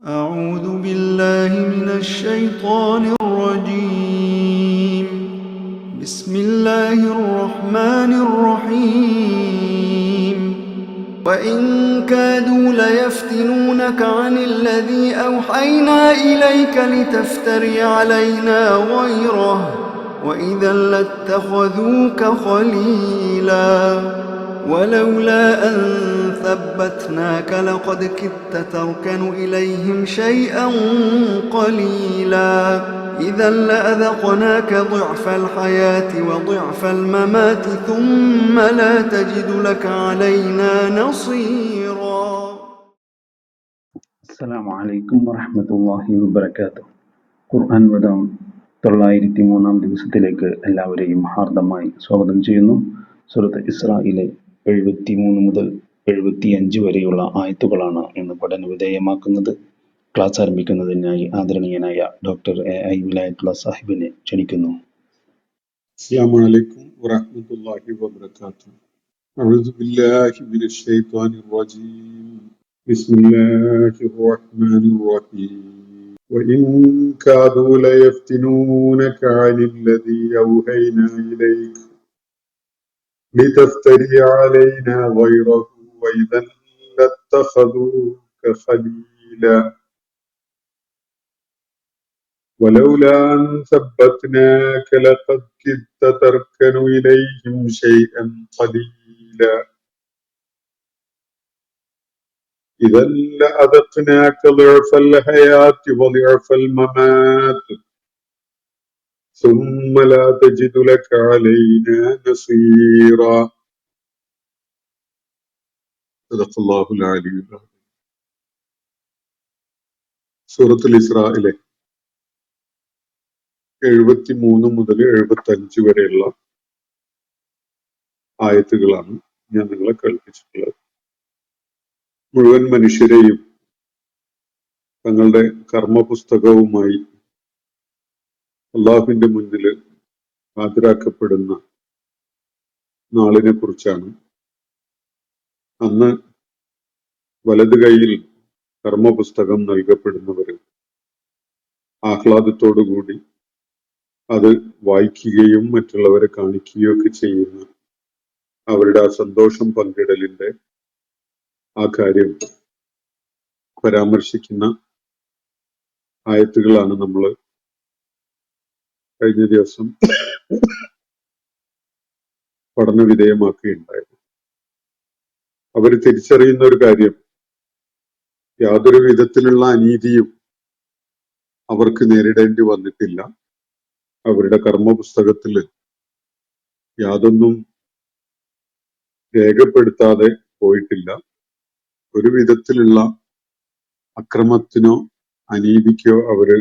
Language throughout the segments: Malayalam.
أعوذ بالله من الشيطان الرجيم. بسم الله الرحمن الرحيم. وإن كادوا ليفتنونك عن الذي أوحينا إليك لتفتري علينا غيره وإذا لاتخذوك خليلا ولولا أن ثبتناك لقد كدت تركن إليهم شيئا قليلا إذا لأذقناك ضعف الحياة وضعف الممات ثم لا تجد لك علينا نصيرا. അസ്സലാമു അലൈക്കും വറഹ്മത്തുള്ളാഹി വബറകാതുഹു. ഖുർആൻ വദം 903 ദിവസത്തിലേക്ക് എല്ലാവരെയും ഹാർദമായി സ്വാഗതം ചെയ്യുന്നു. സൂറത്ത് ഇസ്രായിലെ 73 മുതൽ 75 വരെയുള്ള ആയത്തുകളാണ് ഇന്ന് പഠന വിധേയമാക്കുന്നത്. ക്ലാസ് ആരംഭിക്കുന്നതിനായി ആദരണീയനായ ഡോക്ടർ എ.ഐ. വിലായത്തുള്ള സാഹിബിനെ ക്ഷണിക്കുന്നു. അസ്സലാമു അലൈക്കും വറഹ്മത്തുള്ളാഹി വബറകാതുഹു. അഊദു ബില്ലാഹി മിനശ് ശൈത്വാനിർ റജീം. ബിസ്മില്ലാഹിർ റഹ്മാനിർ റഹീം. വഇൻ കാദൂ ലയഫ്തിനൂനക അനില്ലദീ ഔഹൈനാ ഇലൈക ലിതഫ്തരി അലൈനാ ഗൈറഹു വഇദൻ ലത്തഖദൂക ഖലീലാ ولولا أن ثبتناك لقد كدت تركن إليهم شيئا قليلا إذا لأذقناك ضعف الحياة وضعف الممات ثم لا تجد لك علينا نصيرا. صدق الله العلي العظيم. سورة الإسراء 73 മുതൽ 75 വരെയുള്ള ആയത്തുകളാണ് ഞാൻ നിങ്ങളെ കേൾപ്പിച്ചിട്ടുള്ളത്. മുഴുവൻ മനുഷ്യരെയും തങ്ങളുടെ കർമ്മപുസ്തകവുമായി അള്ളാഹുവിന്റെ മുന്നിൽ ഹാജരാക്കപ്പെടുന്ന നാളിനെ കുറിച്ചാണ്. അന്ന് വലത് കൈയിൽ കർമ്മപുസ്തകം നൽകപ്പെടുന്നവര് ആഹ്ലാദത്തോടുകൂടി അത് വായിക്കുകയും മറ്റുള്ളവരെ കാണിക്കുകയും ഒക്കെ ചെയ്യുന്ന അവരുടെ ആ സന്തോഷം പങ്കിടലിന്റെ ആ കാര്യം പരാമർശിക്കുന്ന ആയത്തുകളാണ് നമ്മൾ കഴിഞ്ഞ ദിവസം പഠന വിധേയമാക്കുകയുണ്ടായത്. അവർ തിരിച്ചറിയുന്ന ഒരു കാര്യം, യാതൊരു വിധത്തിലുള്ള അനീതിയും അവർക്ക് നേരിടേണ്ടി വന്നിട്ടില്ല. അവരുടെ കർമ്മപുസ്തകത്തിൽ യാതൊന്നും രേഖപ്പെടുത്താതെ പോയിട്ടില്ല. ഒരു വിധത്തിലുള്ള അക്രമത്തിനോ അനീതിക്കോ അവര്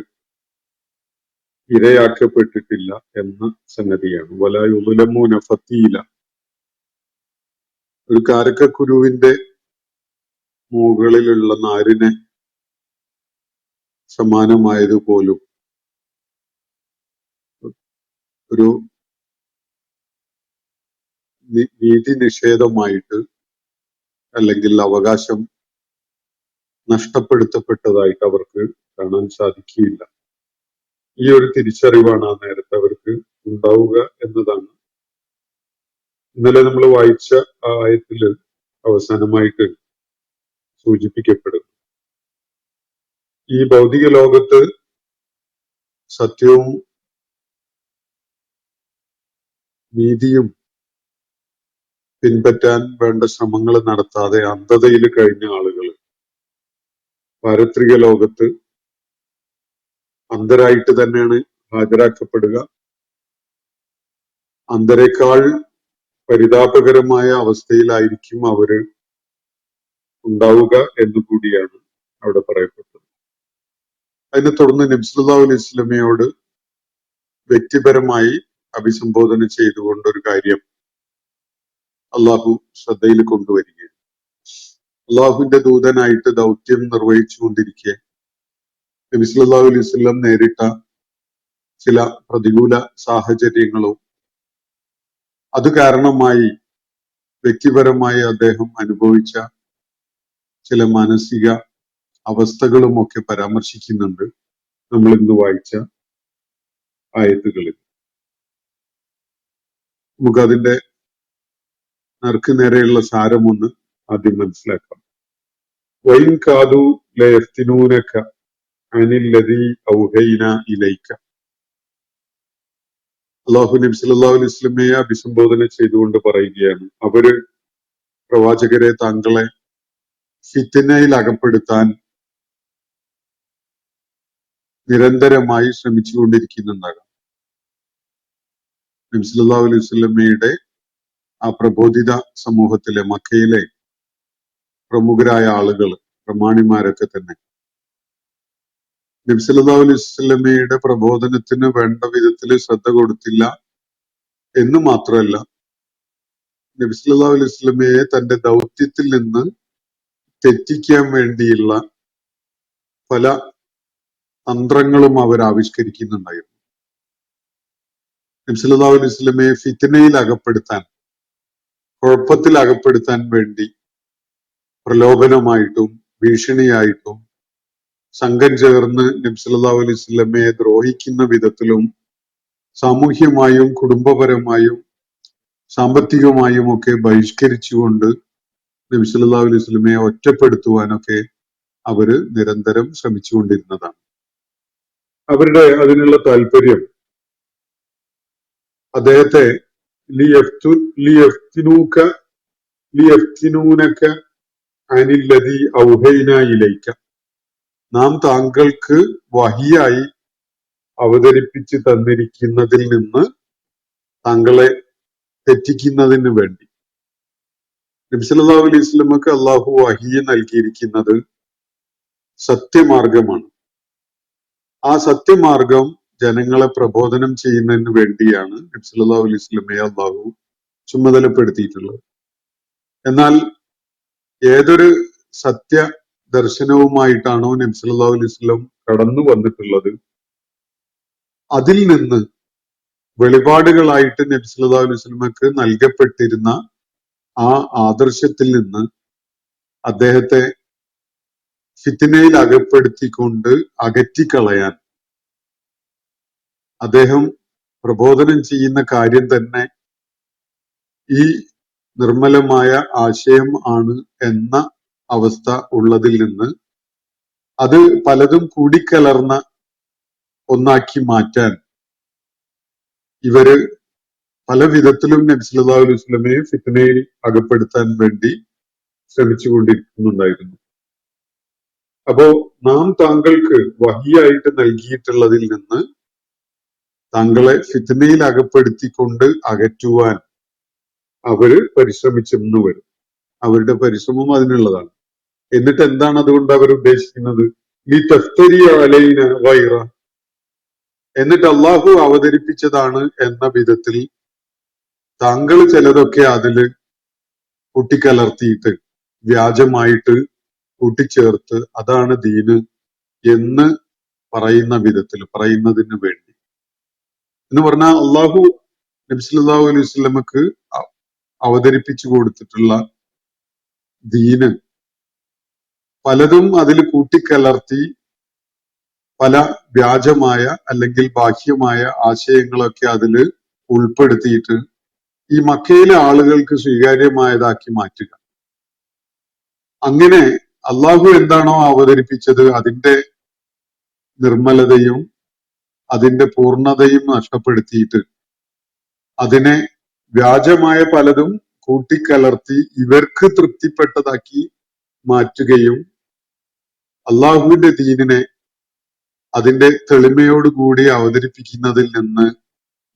ഇരയാക്കപ്പെട്ടിട്ടില്ല എന്ന സംഗതിയാണ്. വലാ യുദ്ലമൂന ഫതീല. ഒരു കാരക്കക്കുരുവിന്റെ മുകളിലുള്ള നാരിനെ സമാനമായതുപോലും ഒരു നീതി നിഷേധമായിട്ട് അല്ലെങ്കിൽ അവകാശം നഷ്ടപ്പെടുത്തപ്പെട്ടതായിട്ട് അവർക്ക് കാണാൻ സാധിക്കുകയില്ല. ഈ ഒരു തിരിച്ചറിവാണ് ആ നേരത്തെ അവർക്ക് ഉണ്ടാവുക എന്നതാണ് ഇന്നലെ നമ്മൾ വായിച്ച ആ ആയത്തില് അവസാനമായിട്ട് സൂചിപ്പിക്കപ്പെടുന്നു. ഈ ഭൗതിക ലോകത്ത് സത്യവും നീതിയും പിൻപറ്റാൻ വേണ്ട ശ്രമങ്ങൾ നടത്താതെ അന്ധതയിൽ കഴിഞ്ഞ ആളുകൾ പാരത്രിക ലോകത്ത് അന്ധരായിട്ട് തന്നെയാണ് ഹാജരാക്കപ്പെടുക. അന്ധരേക്കാൾ പരിതാപകരമായ അവസ്ഥയിലായിരിക്കും അവര് ഉണ്ടാവുക എന്നുകൂടിയാണ് അവിടെ പറയപ്പെട്ടത്. അതിനെ തുടർന്ന് നബി സല്ലല്ലാഹു അലൈഹി വസല്ലമയോട് വ്യക്തിപരമായി അഭിസംബോധന ചെയ്തുകൊണ്ട് ഒരു കാര്യം അള്ളാഹു ശ്രദ്ധയിൽ കൊണ്ടുവരികയാണ്. അള്ളാഹുവിന്റെ ദൂതനായിട്ട് ദൗത്യം നിർവഹിച്ചു കൊണ്ടിരിക്കെ നബി സല്ലല്ലാഹു അലൈഹി വസല്ലം നേരിട്ട ചില പ്രതികൂല സാഹചര്യങ്ങളും അത് കാരണമായി വ്യക്തിപരമായി അദ്ദേഹം അനുഭവിച്ച ചില മാനസിക അവസ്ഥകളും ഒക്കെ പരാമർശിക്കുന്നുണ്ട് നമ്മൾ ഇന്ന് വായിച്ച ആയത്തുകളിൽ. നമുക്കതിന്റെ നേർക്ക് നേരെയുള്ള സാരമൊന്ന് ആദ്യം മനസ്സിലാക്കാം. വൈൻ കാതു ലയഫ്തിനൂനക അനില്ലദീ ഔഹൈന ഇലൈക. അല്ലാഹു നബി സല്ലല്ലാഹു അലൈഹി വസല്ലമയെ അഭിസംബോധന ചെയ്തുകൊണ്ട് പറയുകയാണ്, അവര് പ്രവാചകരെ താങ്കളെ ഫിത്നയിൽ അകപ്പെടുത്താൻ നിരന്തരമായി ശ്രമിച്ചുകൊണ്ടിരിക്കുന്നുണ്ടാകാം. നബി സല്ലല്ലാഹു അലൈഹി വസല്ലമയുടെ ആ പ്രബോധിത സമൂഹത്തിലെ മക്കയിലെ പ്രമുഖരായ ആളുകൾ, പ്രമാണിമാരൊക്കെ തന്നെ നബി സല്ലല്ലാഹു അലൈഹി വസല്ലമയുടെ പ്രബോധനത്തിന് വേണ്ട വിധത്തിൽ ശ്രദ്ധ കൊടുത്തില്ല എന്ന് മാത്രമല്ല, നബി സല്ലല്ലാഹു അലൈഹി വസല്ലമയെ തന്റെ ദൗത്യത്തിൽ നിന്ന് തെറ്റിക്കാൻ വേണ്ടിയുള്ള പല തന്ത്രങ്ങളും അവർ ആവിഷ്കരിക്കുന്നുണ്ടായിരുന്നു. നബി സല്ലല്ലാഹു അലൈഹി വസല്ലമയെ ഫിത്നയിൽ അകപ്പെടുത്താൻ, കുഴപ്പത്തിൽ അകപ്പെടുത്താൻ വേണ്ടി പ്രലോഭനമായിട്ടും ഭീഷണിയായിട്ടും സംഘം ചേർന്ന് നബി സല്ലല്ലാഹു അലൈഹി വസല്ലമയെ ദ്രോഹിക്കുന്ന വിധത്തിലും സാമൂഹ്യമായും കുടുംബപരമായും സാമ്പത്തികമായും ഒക്കെ ബഹിഷ്കരിച്ചുകൊണ്ട് നബി സല്ലല്ലാഹു അലൈഹി വസല്ലമയെ ഒറ്റപ്പെടുത്തുവാനൊക്കെ അവര് നിരന്തരം ശ്രമിച്ചുകൊണ്ടിരുന്നതാണ്. അവരുടെ അതിനുള്ള താല്പര്യം അദ്ദേഹത്തെ ലിയഫ്തിനൂനക അനില്ലദീ ഔഹൈന ഇലൈക, നാം താങ്കൾക്ക് വഹിയായി അവതരിപ്പിച്ച് തന്നിരിക്കുന്നതിൽ നിന്ന് താങ്കളെ തെറ്റിക്കുന്നതിന് വേണ്ടി. നബി സല്ലല്ലാഹു അലൈഹി വസല്ലമക്ക് അള്ളാഹു വഹിയ നൽകിയിരിക്കുന്നത് സത്യമാർഗമാണ്. ആ സത്യമാർഗം ജനങ്ങളെ പ്രബോധനം ചെയ്യുന്നതിന് വേണ്ടിയാണ് നബി സല്ലല്ലാഹു അലൈഹി വസല്ലമയെ അള്ളാഹു ചുമതലപ്പെടുത്തിയിട്ടുള്ളത്. എന്നാൽ ഏതൊരു സത്യ ദർശനവുമായിട്ടാണോ നബി സല്ലല്ലാഹു അലൈഹി വസല്ലം കടന്നു വന്നിട്ടുള്ളത്, അതിൽ നിന്ന് വെളിപാടുകളായിട്ട് നബി സല്ലല്ലാഹു അലൈഹി വസല്ലമക്ക് നൽകപ്പെട്ടിരുന്ന ആ ആദർശത്തിൽ നിന്ന് അദ്ദേഹത്തെ ഫിത്നയിൽ അകപ്പെടുത്തിക്കൊണ്ട് അകറ്റിക്കളയാൻ, അദ്ദേഹം പ്രബോധനം ചെയ്യുന്ന കാര്യം തന്നെ ഈ നിർമ്മലമായ ആശയം ആണ് എന്ന അവസ്ഥ ഉള്ളതിൽ നിന്ന് അത് പലതും കൂടിക്കലർന്ന ഒന്നാക്കി മാറ്റാൻ ഇവര് പല വിധത്തിലും നബി സല്ലല്ലാഹു അലൈഹി വസല്ലമയെ ഫിത്നയിൽ അകപ്പെടുത്താൻ വേണ്ടി ശ്രമിച്ചുകൊണ്ടിരിക്കുന്നുണ്ടായിരുന്നു. അപ്പോ നാം താങ്കൾക്ക് വഹിയായിട്ട് നൽകിയിട്ടുള്ളതിൽ നിന്ന് താങ്കളെ ഫിത്നയിൽ അകപ്പെടുത്തിക്കൊണ്ട് അകറ്റുവാൻ അവര് പരിശ്രമിച്ചെന്ന് വരും. അവരുടെ പരിശ്രമം അതിനുള്ളതാണ്. എന്നിട്ട് എന്താണ് അതുകൊണ്ട് അവർ ഉദ്ദേശിക്കുന്നത്? ഈ തഫ്തരി അലൈന ഗൈറ, എന്നിട്ട് അള്ളാഹു അവതരിപ്പിച്ചതാണ് എന്ന വിധത്തിൽ താങ്കൾ ചിലതൊക്കെ അതില് കൂട്ടിക്കലർത്തിയിട്ട് വ്യാജമായിട്ട് കൂട്ടിച്ചേർത്ത് അതാണ് ദീന് എന്ന് പറയുന്ന വിധത്തിൽ പറയുന്നതിന് വേണ്ടി. എന്ന് പറഞ്ഞാൽ അള്ളാഹു നബി സല്ലല്ലാഹു അലൈഹി വസല്ലമക്ക് അവതരിപ്പിച്ചു കൊടുത്തിട്ടുള്ള ദീന് പലതും അതിൽ കൂട്ടിക്കലർത്തി പല വ്യാജമായ അല്ലെങ്കിൽ ബാഹ്യമായ ആശയങ്ങളൊക്കെ അതിൽ ഉൾപ്പെടുത്തിയിട്ട് ഈ മക്കയിലെ ആളുകൾക്ക് സ്വീകാര്യമായതാക്കി മാറ്റുക. അങ്ങനെ അള്ളാഹു എന്താണോ അവതരിപ്പിച്ചത് അതിന്റെ നിർമ്മലതയും അതിന്റെ പൂർണ്ണതയും നഷ്ടപ്പെടുത്തിയിട്ട് അതിനെ വ്യാജമായ പലതും കൂട്ടിക്കലർത്തി ഇവർക്ക് തൃപ്തിപ്പെട്ടതാക്കി മാറ്റുകയും അള്ളാഹുവിന്റെ ദീനിനെ അതിന്റെ തെളിമയോടുകൂടി അവതരിപ്പിക്കുന്നതിൽ നിന്ന്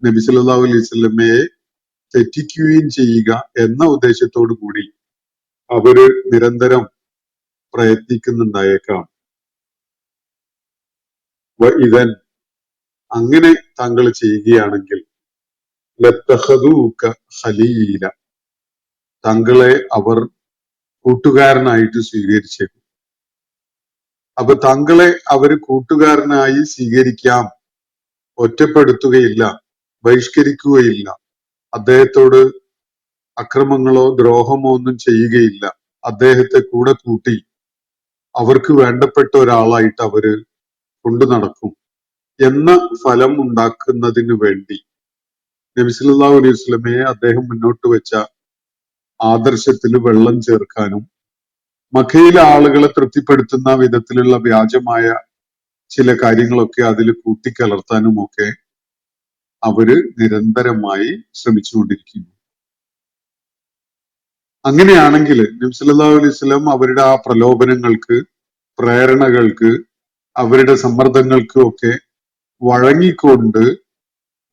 നബി സല്ലല്ലാഹു അലൈഹി വസല്ലമയെ തെറ്റിക്കുകയും ചെയ്യുക എന്ന ഉദ്ദേശത്തോടു കൂടി അവര് നിരന്തരം പ്രയത്നിക്കുന്നുണ്ടായേക്കാം. ഇതൻ അങ്ങനെ താങ്കൾ ചെയ്യുകയാണെങ്കിൽ ലത്തഖദൂക ഖലീല, താങ്കളെ അവർ കൂട്ടുകാരനായിട്ട് സ്വീകരിച്ചേക്കും. അപ്പൊ താങ്കളെ അവര് കൂട്ടുകാരനായി സ്വീകരിക്കാം, ഒറ്റപ്പെടുത്തുകയില്ല, ബഹിഷ്കരിക്കുകയില്ല, അദ്ദേഹത്തോട് അക്രമങ്ങളോ ദ്രോഹമോ ഒന്നും ചെയ്യുകയില്ല, അദ്ദേഹത്തെ കൂടെ കൂട്ടി അവർക്ക് വേണ്ടപ്പെട്ട ഒരാളായിട്ട് അവര് കൊണ്ടു നടക്കും എന്ന ഫലം ഉണ്ടാക്കുന്നതിന് വേണ്ടി നബി സല്ലല്ലാഹു അലൈഹി വസല്ലമയെ അദ്ദേഹം മുന്നോട്ട് വെച്ച ആദർശത്തിൽ വെള്ളം ചേർക്കാനും മക്കയിലെ ആളുകളെ തൃപ്തിപ്പെടുത്തുന്ന വിധത്തിലുള്ള വ്യാജമായ ചില കാര്യങ്ങളൊക്കെ അതിൽ കൂട്ടിക്കലർത്താനും ഒക്കെ അവര് നിരന്തരമായി ശ്രമിച്ചുകൊണ്ടിരിക്കുന്നു. അങ്ങനെയാണെങ്കിൽ നബി സല്ലല്ലാഹു അലൈഹി വസല്ലം അവരുടെ ആ പ്രലോഭനങ്ങൾക്ക്, പ്രേരണകൾക്ക്, അവരുടെ സമ്മർദ്ദങ്ങൾക്കും ഒക്കെ വഴങ്ങിക്കൊണ്ട്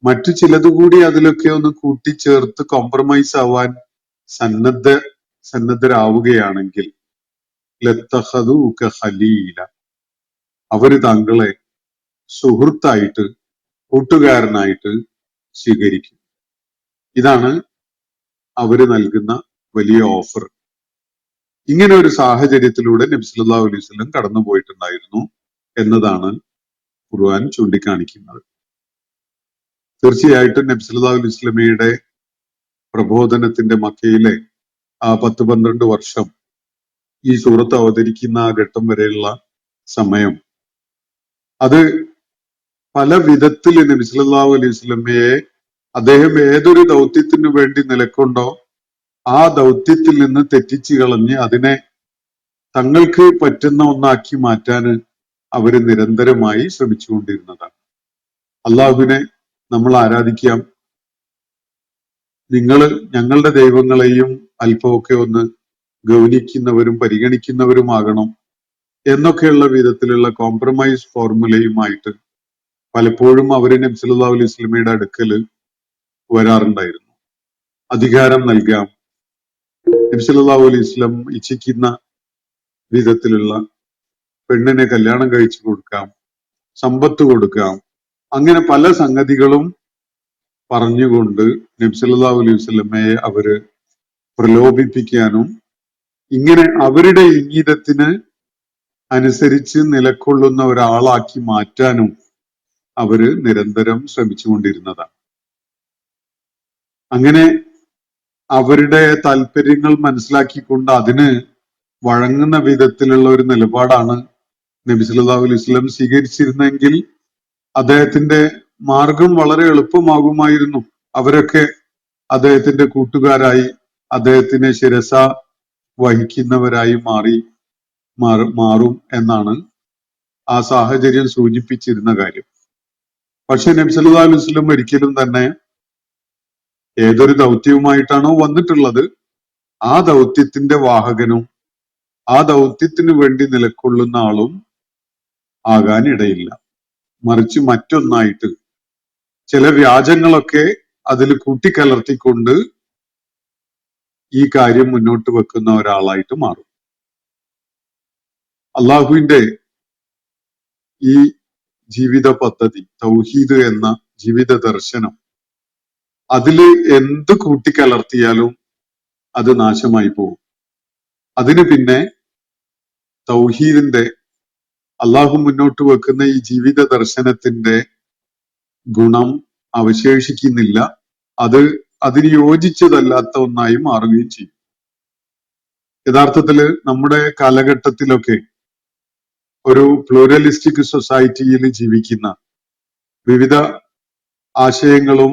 മറ്റു ചിലതുകൂടി അതിലൊക്കെ ഒന്ന് കൂട്ടിച്ചേർത്ത് കോംപ്രമൈസ് ആവാൻ സന്നദ്ധരാവുകയാണെങ്കിൽ ലത്തഖദൂക ഖലീല, അവര് താങ്കളെ സുഹൃത്തായിട്ട്, കൂട്ടുകാരനായിട്ട് സ്വീകരിക്കും. ഇതാണ് അവര് നൽകുന്ന വലിയ ഓഫർ. ഇങ്ങനെ ഒരു സാഹചര്യത്തിലൂടെ നബി സല്ലല്ലാഹു അലൈഹി വസല്ലം കടന്നുപോയിട്ടുണ്ടായിരുന്നു എന്നതാണ് ഖുർആൻ ചൂണ്ടിക്കാണിക്കുന്നത്. തീർച്ചയായിട്ടും നബി സല്ലല്ലാഹു അലൈഹി വസല്ലമയുടെ പ്രബോധനത്തിന്റെ മക്കയിലെ ആ 10-12 വർഷം ഈ സൂറത്ത് അവതരിക്കുന്ന ആ ഘട്ടം വരെയുള്ള സമയം, അത് പല വിധത്തിൽ നബി സല്ലല്ലാഹു അലൈഹി വസല്ലമയെ അദ്ദേഹം ഏതൊരു ദൗത്യത്തിനു വേണ്ടി നിലകൊണ്ടോ ആ ദൗത്യത്തിൽ നിന്ന് തെറ്റിച്ചു കളഞ്ഞ് അതിനെ തങ്ങൾക്ക് പറ്റുന്ന ഒന്നാക്കി മാറ്റാൻ അവര് നിരന്തരമായി ശ്രമിച്ചുകൊണ്ടിരുന്നതാണ്. അള്ളാഹുവിനെ നമ്മൾ ആരാധിക്കാം, നിങ്ങൾ ഞങ്ങളുടെ ദൈവങ്ങളെയും അല്പമൊക്കെ ഒന്ന് ഗൗനിക്കുന്നവരും പരിഗണിക്കുന്നവരുമാകണം എന്നൊക്കെയുള്ള വിധത്തിലുള്ള കോംപ്രമൈസ് ഫോർമുലയുമായിട്ട് പലപ്പോഴും അവര് നബി സല്ലല്ലാഹു അലൈഹി വസല്ലമയുടെ അടുക്കല് വരാറുണ്ടായിരുന്നു. അധികാരം നൽകാം, നബി സല്ലല്ലാഹു അലൈഹി വസല്ലം ഇച്ഛിക്കുന്ന വിധത്തിലുള്ള പെണ്ണിനെ കല്യാണം കഴിച്ചു കൊടുക്കാം, സമ്പത്ത് കൊടുക്കാം, അങ്ങനെ പല സംഗതികളും പറഞ്ഞുകൊണ്ട് നബി സല്ലല്ലാഹു അലൈഹി വസല്ലമയെ അവര് പ്രലോഭിപ്പിക്കാനും ഇങ്ങനെ അവരുടെ ഇംഗിതത്തിന് അനുസരിച്ച് നിലകൊള്ളുന്ന ഒരാളാക്കി മാറ്റാനും അവര് നിരന്തരം ശ്രമിച്ചുകൊണ്ടിരുന്നതാണ്. അങ്ങനെ അവരുടെ താല്പര്യങ്ങൾ മനസ്സിലാക്കിക്കൊണ്ട് അതിന് വഴങ്ങുന്ന വിധത്തിലുള്ള ഒരു നിലപാടാണ് നബി സല്ലല്ലാഹു അലൈഹി വസല്ലം സ്വീകരിച്ചിരുന്നെങ്കിൽ അദ്ദേഹത്തിന്റെ മാർഗം വളരെ എളുപ്പമാകുമായിരുന്നു. അവരൊക്കെ അദ്ദേഹത്തിന്റെ കൂട്ടുകാരായി, അദ്ദേഹത്തിനെ ശിരസ വഹിക്കുന്നവരായി മാറും എന്നാണ് ആ സാഹചര്യം സൂചിപ്പിച്ചിരുന്ന കാര്യം. പക്ഷെ നബി സല്ലല്ലാഹു അലൈഹി വസല്ലം ഒരിക്കലും തന്നെ ഏതൊരു ദൗത്യവുമായിട്ടാണോ വന്നിട്ടുള്ളത് ആ ദൗത്യത്തിന്റെ വാഹകനും ആ ദൗത്യത്തിനു വേണ്ടി നിലകൊള്ളുന്ന ആളും ആകാൻ ഇടയില്ല. മറിച്ച് മറ്റൊന്നായിട്ട് ചില വ്യാജങ്ങളൊക്കെ അതിൽ കൂട്ടിക്കലർത്തിക്കൊണ്ട് ഈ കാര്യം മുന്നോട്ട് വെക്കുന്ന ഒരാളായിട്ട് മാറും. അള്ളാഹുവിന്റെ ഈ ജീവിത പദ്ധതി, തൗഹീദ് എന്ന ജീവിത ദർശനം, അതില് എന്ത് കൂട്ടിക്കലർത്തിയാലും അത് നാശമായി പോകും. അതിന് പിന്നെ തൗഹീദിന്റെ, അള്ളാഹു മുന്നോട്ട് വെക്കുന്ന ഈ ജീവിത ദർശനത്തിന്റെ ഗുണം അവശേഷിക്കുന്നില്ല. അത് അതിന് യോജിച്ചതല്ലാത്ത ഒന്നായി മാറുകയും ചെയ്യും. യഥാർത്ഥത്തില് നമ്മുടെ കാലഘട്ടത്തിലൊക്കെ ഒരു പ്ലൂറലിസ്റ്റിക് സൊസൈറ്റിയിൽ ജീവിക്കുന്ന വിവിധ ആശയങ്ങളും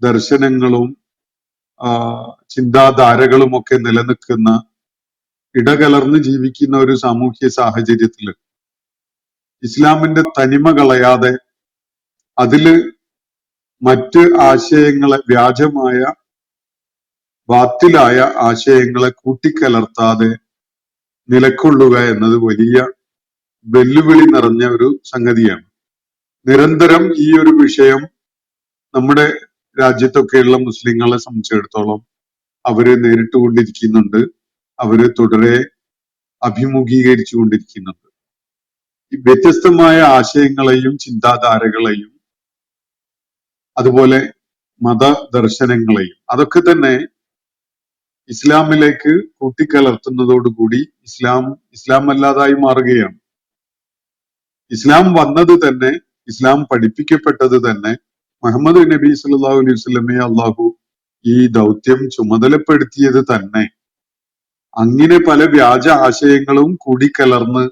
ദർശനങ്ങളും ചിന്താധാരകളും ഒക്കെ നിലനിൽക്കുന്ന, ഇടകലർന്ന് ജീവിക്കുന്ന ഒരു സാമൂഹ്യ സാഹചര്യത്തില് ഇസ്ലാമിന്റെ തനിമ കളയാതെ അതില് മറ്റ് ആശയങ്ങളെ, വ്യാജമായ ബാത്തിലായ ആശയങ്ങളെ കൂട്ടിക്കലർത്താതെ നിലകൊള്ളുക എന്നത് വലിയ വെല്ലുവിളി നിറഞ്ഞ ഒരു സംഗതിയാണ്. നിരന്തരം ഈ ഒരു വിഷയം നമ്മുടെ രാജ്യത്തൊക്കെയുള്ള മുസ്ലിങ്ങളെ സംബന്ധിച്ചിടത്തോളം അവര് നേരിട്ടുകൊണ്ടിരിക്കുന്നുണ്ട്, അവര് തുടരെ അഭിമുഖീകരിച്ചു കൊണ്ടിരിക്കുന്നുണ്ട്. ഈ വ്യത്യസ്തമായ ആശയങ്ങളെയും ചിന്താധാരകളെയും അതുപോലെ മതദർശനങ്ങളെയും അതൊക്കെ തന്നെ ഇസ്ലാമിലേക്ക് കൂട്ടിക്കലർത്തുന്നതോടുകൂടി ഇസ്ലാം അല്ലാതായി മാറുകയാണ്. ഇസ്ലാം വന്നത് തന്നെ, ഇസ്ലാം പഠിപ്പിക്കപ്പെട്ടത് തന്നെ, മുഹമ്മദ് നബി സല്ലല്ലാഹു അലൈഹി വസല്ലമയെ അള്ളാഹു ഈ ദൗത്യം ചുമതലപ്പെടുത്തിയത് തന്നെ അങ്ങനെ പല വ്യാജ ആശയങ്ങളും കൂടിക്കലർന്ന്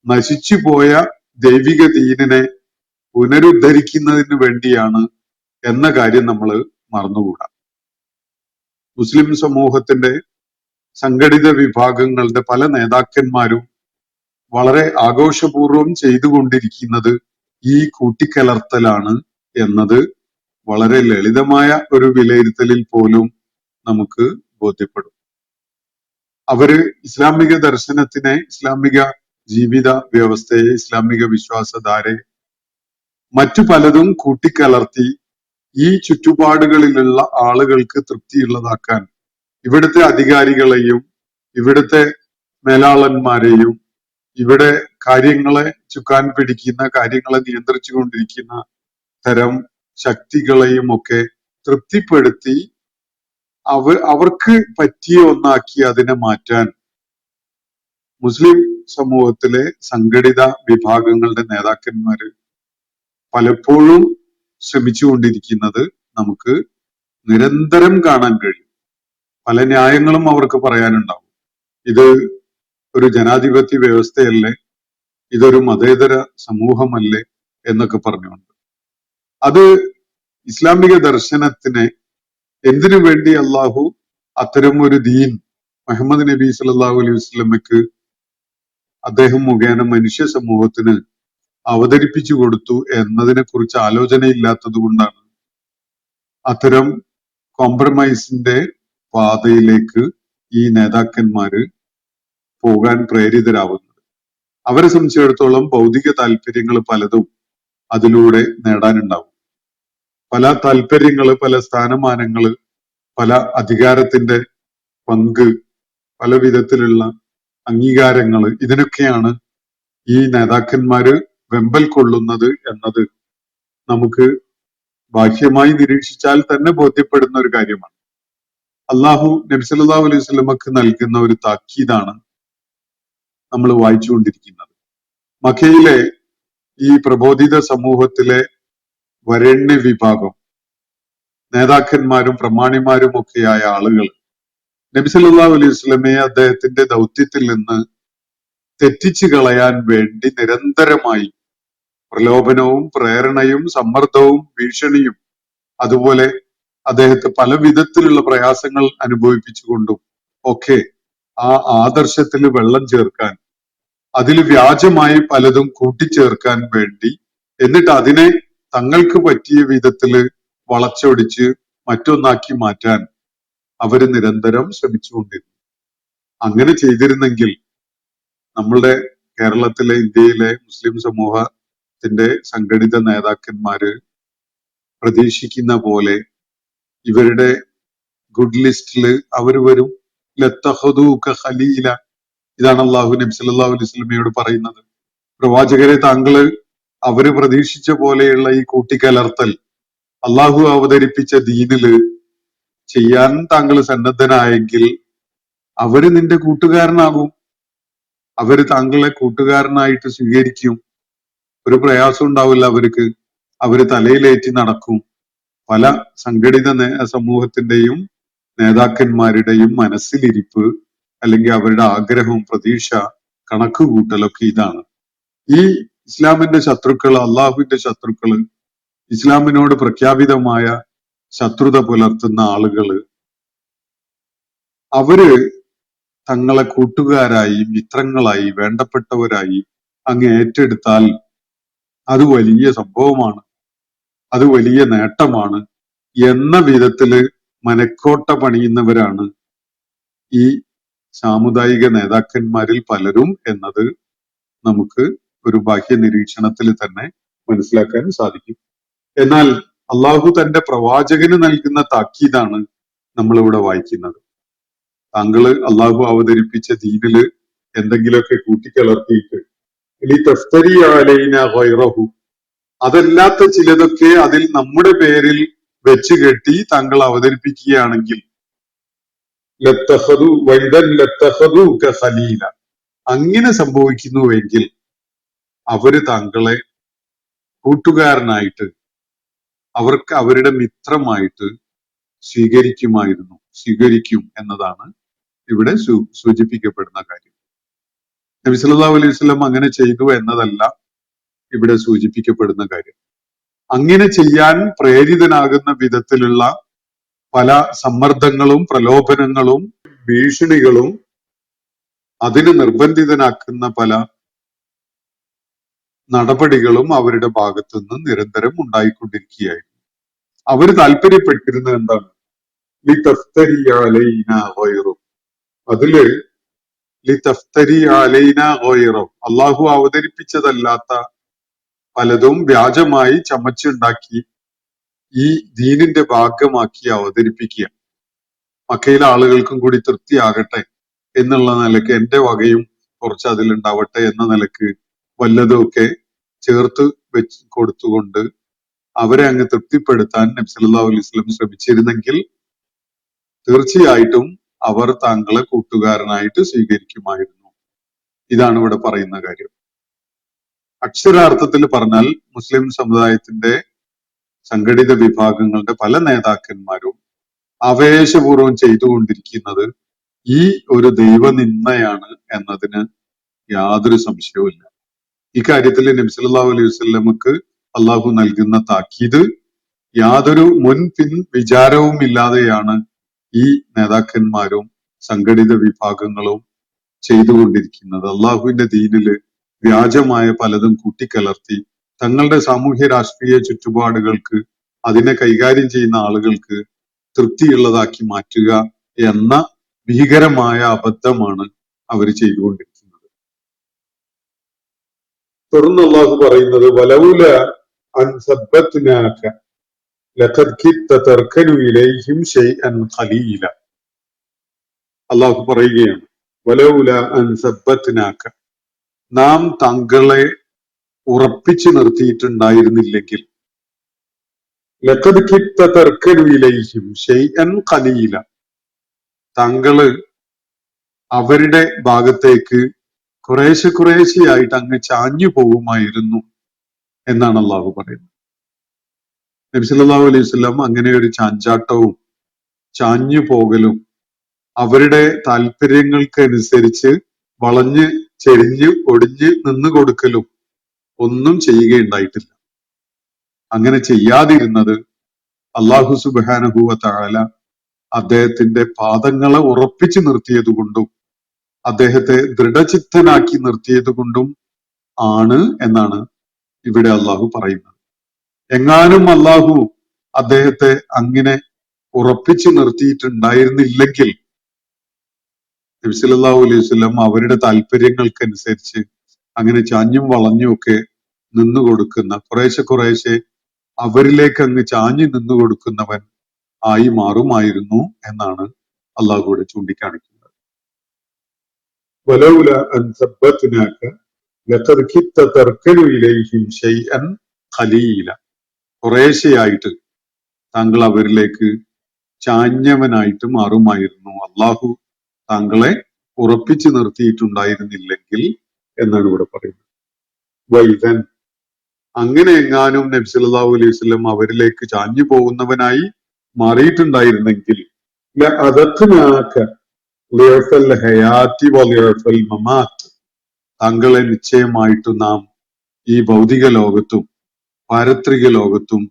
നശിച്ചുപോയ ദൈവിക ദീനിനെ പുനരുദ്ധരിക്കുന്നതിന് വേണ്ടിയാണ് എന്ന കാര്യം നമ്മൾ മറന്നുകൂടാ. മുസ്ലിം സമൂഹത്തിന്റെ സംഘടിത വിഭാഗങ്ങളുടെ പല നേതാക്കന്മാരും വളരെ ആഘോഷപൂർവം ചെയ്തുകൊണ്ടിരിക്കുന്നത് ഈ കൂട്ടിക്കലർത്തലാണ് എന്നത് വളരെ ലളിതമായ ഒരു വിലയിരുത്തലിൽ പോലും നമുക്ക് ബോധ്യപ്പെടും. അവര് ഇസ്ലാമിക ദർശനത്തിനെ, ഇസ്ലാമിക ജീവിത വ്യവസ്ഥയെ, ഇസ്ലാമിക വിശ്വാസധാരയെ മറ്റു പലതും കൂട്ടിക്കലർത്തി ഈ ചുറ്റുപാടുകളിലുള്ള ആളുകൾക്ക് തൃപ്തിയുള്ളതാക്കാൻ ഇവിടുത്തെ അധികാരികളെയും ഇവിടുത്തെ മേലാളന്മാരെയും ഇവിടെ കാര്യങ്ങളെ ചുക്കാൻ പിടിക്കുന്ന, കാര്യങ്ങളെ നിയന്ത്രിച്ചു കൊണ്ടിരിക്കുന്ന തരം ശക്തികളെയും ഒക്കെ തൃപ്തിപ്പെടുത്തി അവർക്ക് പറ്റിയ ഒന്നാക്കി അതിനെ മാറ്റാൻ മുസ്ലിം സമൂഹത്തിലെ സംഘടിത വിഭാഗങ്ങളുടെ നേതാക്കന്മാര് പലപ്പോഴും ശ്രമിച്ചുകൊണ്ടിരിക്കുന്നത് നമുക്ക് നിരന്തരം കാണാൻ കഴിയും. പല ന്യായങ്ങളും അവർക്ക് പറയാനുണ്ടാവും. ഇത് ഒരു ജനാധിപത്യ വ്യവസ്ഥയല്ലേ, ഇതൊരു മതേതര സമൂഹമല്ലേ എന്നൊക്കെ പറഞ്ഞുകൊണ്ട് അത് ഇസ്ലാമിക ദർശനത്തിനെ എന്തിനു വേണ്ടി അള്ളാഹു അത്തരം ഒരു ദീൻ മുഹമ്മദ് നബി സല്ലല്ലാഹു അലൈഹി വസല്ലമയ്ക്ക് അദ്ദേഹം മുഖേന മനുഷ്യ സമൂഹത്തിന് അവതരിപ്പിച്ചു കൊടുത്തു എന്നതിനെ കുറിച്ച് ആലോചനയില്ലാത്തത് കൊണ്ടാണ് അത്തരം കോംപ്രമൈസിന്റെ പാതയിലേക്ക് ഈ നേതാക്കന്മാര് പോകാൻ പ്രേരിതരാവുന്നത്. അവരെ സംബന്ധിച്ചിടത്തോളം ഭൗതിക താല്പര്യങ്ങൾ പലതും അതിലൂടെ നേടാനുണ്ടാവും. പല താല്പര്യങ്ങള്, പല സ്ഥാനമാനങ്ങള്, പല അധികാരത്തിന്റെ പങ്ക്, പല വിധത്തിലുള്ള അംഗീകാരങ്ങള്, ഇതിനൊക്കെയാണ് ഈ നേതാക്കന്മാര് വെമ്പൽ കൊള്ളുന്നത് എന്നത് നമുക്ക് ബാഹ്യമായി നിരീക്ഷിച്ചാൽ തന്നെ ബോധ്യപ്പെടുന്ന ഒരു കാര്യമാണ്. അള്ളാഹു നബി സല്ലല്ലാഹു അലൈഹി വസല്ലമക്ക് നൽകുന്ന ഒരു താക്കീതാണ് നമ്മൾ വായിച്ചുകൊണ്ടിരിക്കുന്നത്. മക്കയിലെ ഈ പ്രബോധിത സമൂഹത്തിലെ വരേണ്യ വിഭാഗം നേതാക്കന്മാരും പ്രമാണിമാരും ഒക്കെയായ ആളുകൾ നബി സല്ലല്ലാഹു അലൈഹി വസല്ലമയെ അദ്ദേഹത്തിന്റെ ദൗത്യത്തിൽ നിന്ന് തെറ്റിച്ചു കളയാൻ വേണ്ടി നിരന്തരമായി പ്രലോഭനവും പ്രേരണയും സമ്മർദ്ദവും ഭീഷണിയും അതുപോലെ അദ്ദേഹത്തെ പല വിധത്തിലുള്ള പ്രയാസങ്ങൾ അനുഭവിപ്പിച്ചുകൊണ്ടും ഒക്കെ ആ ആദർശത്തിൽ വെള്ളം ചേർക്കാൻ, അതിൽ വ്യാജമായി പലതും കൂട്ടിച്ചേർക്കാൻ വേണ്ടി, എന്നിട്ട് അതിനെ തങ്ങൾക്ക് പറ്റിയ വിധത്തില് വളച്ചൊടിച്ച് മറ്റൊന്നാക്കി മാറ്റാൻ അവര് നിരന്തരം ശ്രമിച്ചുകൊണ്ടിരുന്നു. അങ്ങനെ ചെയ്തിരുന്നെങ്കിൽ നമ്മളുടെ കേരളത്തിലെ, ഇന്ത്യയിലെ മുസ്ലിം സമൂഹത്തിന്റെ സംഘടിത നേതാക്കന്മാര് പ്രതീക്ഷിക്കുന്ന പോലെ ഇവരുടെ ഗുഡ് ലിസ്റ്റില് അവര് വരും. ലത്തഖദൂക ഖലീല, ഇതാണ് അള്ളാഹു നബി സല്ലല്ലാഹു അലൈഹി വസല്ലമയോട് പറയുന്നത്. പ്രവാചകരെ, താങ്കള് അവര് പ്രതീക്ഷിച്ച പോലെയുള്ള ഈ കൂട്ടിക്കലർത്തൽ അള്ളാഹു അവതരിപ്പിച്ച ദീനില് ചെയ്യാൻ താങ്കൾ സന്നദ്ധനായെങ്കിൽ അവര് നിന്റെ കൂട്ടുകാരനാകും, അവര് താങ്കളെ കൂട്ടുകാരനായിട്ട് സ്വീകരിക്കും. ഒരു പ്രയാസം ഉണ്ടാവില്ല അവർക്ക്, അവര് തലയിലേറ്റി നടക്കും. പല സംഘടിത സമൂഹത്തിന്റെയും നേതാക്കന്മാരുടെയും മനസ്സിലിരിപ്പ്, അല്ലെങ്കിൽ അവരുടെ ആഗ്രഹവും പ്രതീക്ഷ, കണക്കുകൂട്ടലൊക്കെ ഇതാണ്. ഈ ഇസ്ലാമിന്റെ ശത്രുക്കൾ, അള്ളാഹുവിന്റെ ശത്രുക്കള്, ഇസ്ലാമിനോട് പ്രഖ്യാപിതമായ ശത്രുത പുലർത്തുന്ന ആളുകള് അവര് തങ്ങളെ കൂട്ടുകാരായി, മിത്രങ്ങളായി, വേണ്ടപ്പെട്ടവരായി അങ്ങ് ഏറ്റെടുത്താൽ അത് വലിയ സംഭവമാണ്, അത് വലിയ നേട്ടമാണ് എന്ന വിധത്തില് മനക്കോട്ട പണിയുന്നവരാണ് ഈ സാമുദായിക നേതാക്കന്മാരിൽ പലരും എന്നത് നമുക്ക് ഒരു ബാഹ്യ നിരീക്ഷണത്തിൽ തന്നെ മനസ്സിലാക്കാൻ സാധിക്കും. എന്നാൽ അള്ളാഹു തന്റെ പ്രവാചകന് നൽകുന്ന താക്കീതാണ് നമ്മളിവിടെ വായിക്കുന്നത്. താങ്കള് അള്ളാഹു അവതരിപ്പിച്ച ദീനില് എന്തെങ്കിലുമൊക്കെ കൂട്ടിക്കലർത്തിയിട്ട് ഇനി തഫ്തരി അലൈന ഗൈറഹു, അതല്ലാത്ത ചിലതൊക്കെ അതിൽ നമ്മുടെ പേരിൽ വെച്ച് കെട്ടി താങ്കൾ അവതരിപ്പിക്കുകയാണെങ്കിൽ ഖലീല, അങ്ങനെ സംഭവിക്കുന്നുവെങ്കിൽ അവര് താങ്കളെ കൂട്ടുകാരനായിട്ട്, അവർക്ക് അവരുടെ മിത്രമായിട്ട് സ്വീകരിക്കും എന്നതാണ് ഇവിടെ സൂചിപ്പിക്കപ്പെടുന്ന കാര്യം. നബി സല്ലല്ലാഹു അലൈഹി വസല്ലം അങ്ങനെ ചെയ്തു എന്നതല്ല ഇവിടെ സൂചിപ്പിക്കപ്പെടുന്ന കാര്യം. അങ്ങനെ ചെയ്യാൻ പ്രേരിതനാകുന്ന വിധത്തിലുള്ള പല സമ്മർദ്ദങ്ങളും പ്രലോഭനങ്ങളും ഭീഷണികളും അതിന് നിർബന്ധിതനാക്കുന്ന പല നടപടികളും അവരുടെ ഭാഗത്തുനിന്ന് നിരന്തരം ഉണ്ടായിക്കൊണ്ടിരിക്കുകയായിരുന്നു. അവർ താല്പര്യപ്പെട്ടിരുന്നത് എന്താണ്? ലിതഫ്തരി അലൈന ഗൈറു. അതില് ലിതഫ്തരി അലൈന ഗൈറു, അള്ളാഹു അവതരിപ്പിച്ചതല്ലാത്ത പലതും വ്യാജമായി ചമച്ചുണ്ടാക്കി ഈ ദീനിന്റെ ഭാഗമാക്കി അവതരിപ്പിക്കുക. മക്കയിലെ ആളുകൾക്കും കൂടി തൃപ്തിയാകട്ടെ എന്നുള്ള നിലക്ക് എന്റെ വകയും കുറച്ച് അതിലുണ്ടാവട്ടെ എന്ന നിലക്ക് വല്ലതുമൊക്കെ ചേർത്ത് വെച്ച് കൊടുത്തുകൊണ്ട് അവരെ അങ്ങ് തൃപ്തിപ്പെടുത്താൻ നബി സല്ലല്ലാഹു അലൈഹി വസല്ലം ശ്രമിച്ചിരുന്നെങ്കിൽ തീർച്ചയായിട്ടും അവർ താങ്കളെ കൂട്ടുകാരനായിട്ട് സ്വീകരിക്കുമായിരുന്നു. ഇതാണ് ഇവിടെ പറയുന്ന കാര്യം. അക്ഷരാർത്ഥത്തിൽ പറഞ്ഞാൽ മുസ്ലിം സമുദായത്തിന്റെ സംഘടിത വിഭാഗങ്ങളുടെ പല നേതാക്കന്മാരും ആവേശപൂർവ്വം ചെയ്തുകൊണ്ടിരിക്കുന്നത് ഈ ഒരു ദൈവനിന്ദയാണ് എന്നതിന് യാതൊരു സംശയവുമില്ല. ഇക്കാര്യത്തിൽ നബി സല്ലല്ലാഹു അലൈഹി വസല്ലമക്ക് അള്ളാഹു നൽകുന്ന താക്കീത് യാതൊരു മുൻപിൻ വിചാരവും ഇല്ലാതെയാണ് ഈ നേതാക്കന്മാരും സംഘടിത വിഭാഗങ്ങളും ചെയ്തുകൊണ്ടിരിക്കുന്നത്. അള്ളാഹുവിന്റെ ദീനില് വ്യാജമായ പലതും കൂട്ടിക്കലർത്തി തങ്ങളുടെ സാമൂഹ്യ രാഷ്ട്രീയ ചുറ്റുപാടുകൾക്ക് അതിനെ കൈകാര്യം ചെയ്യുന്ന ആളുകൾക്ക് തൃപ്തിയുള്ളതാക്കി മാറ്റുക എന്ന ഭീകരമായ അബദ്ധമാണ് അവർ ചെയ്തുകൊണ്ടിരിക്കുന്നത്. തുടർന്ന് അള്ളാഹു പറയുന്നത് വലൗല അൻ സബ്ബത്നാക ലഖദ് കിത്ത തർകനു ഇലൈഹിം ശൈഅൻ ഖലീല. അള്ളാഹു പറയുകയാണ് വലൗല അൻ സബ്ബത്നാക, നാം താങ്കളെ ഉറപ്പിച്ചു നിർത്തിയിട്ടുണ്ടായിരുന്നില്ലെങ്കിൽ ലഖദ് കിത്ത തർകനു ഇലൈഹിം ശൈഅൻ ഖലീല, താങ്കള് അവരുടെ ഭാഗത്തേക്ക് കുറേശ്ശെയായിട്ട് അങ്ങ് ചാഞ്ഞു പോകുമായിരുന്നു എന്നാണ് അള്ളാഹു പറയുന്നത്. നബി സല്ലല്ലാഹു അലൈഹി വസല്ലം അങ്ങനെ ഒരു ചാഞ്ചാട്ടവും ചാഞ്ഞു പോകലും അവരുടെ താല്പര്യങ്ങൾക്കനുസരിച്ച് വളഞ്ഞ് ചെരിഞ്ഞ് ഒടിഞ്ഞ് നിന്ന് കൊടുക്കലും ഒന്നും ചെയ്യുകയുണ്ടായിട്ടില്ല. അങ്ങനെ ചെയ്യാതിരുന്നത് അള്ളാഹു സുബ്ഹാനഹു വ തആല അദ്ദേഹത്തിന്റെ പാദങ്ങളെ ഉറപ്പിച്ചു നിർത്തിയത് കൊണ്ടും അദ്ദേഹത്തെ ദൃഢചിത്തനാക്കി നിർത്തിയത് കൊണ്ടും ആണ് എന്നാണ് ഇവിടെ അള്ളാഹു പറയുന്നത്. എങ്ങാനും അള്ളാഹു അദ്ദേഹത്തെ അങ്ങനെ ഉറപ്പിച്ചു നിർത്തിയിട്ടുണ്ടായിരുന്നില്ലെങ്കിൽ നബി സല്ലല്ലാഹു അലൈഹി വസല്ലം അവരുടെ താല്പര്യങ്ങൾക്കനുസരിച്ച് അങ്ങനെ ചാഞ്ഞും വളഞ്ഞും ഒക്കെ നിന്നു കൊടുക്കുന്ന കുറേശ്ശെ അവരിലേക്ക് അങ്ങ് ചാഞ്ഞു നിന്നു കൊടുക്കുന്നവൻ ആയി മാറുമായിരുന്നു എന്നാണ് അള്ളാഹു ഇവിടെ ചൂണ്ടിക്കാണിക്കുന്നത്. വലൗല അൻ സബ്ബത്നാക ലഖദ് കിത്ത തർകനു ഇലൈഹിം ശൈഅൻ ഖലീല, കുറേശ്ശെയായിട്ട് താങ്കൾ അവരിലേക്ക് ചാഞ്ഞവനായിട്ട് മാറുമായിരുന്നു അള്ളാഹു താങ്കളെ ഉറപ്പിച്ചു നിർത്തിയിട്ടുണ്ടായിരുന്നില്ലെങ്കിൽ എന്നാണ് ഇവിടെ പറയുന്നത്. വൈദൻ, അങ്ങനെ എങ്ങാനും നബി സല്ലല്ലാഹു അലൈഹി വസല്ലം അവരിലേക്ക് ചാഞ്ഞു പോകുന്നവനായി മാറിയിട്ടുണ്ടായിരുന്നെങ്കിൽ ലഅദഖ്നാക ളിഅഫൽ ഹയാത്തി വളിഅഫൽ മമാത്ത്, താങ്കളെ നിശ്ചയമായിട്ട് നാം ഈ ഭൗതിക ലോകത്തും പാരത്രിക ലോകത്തും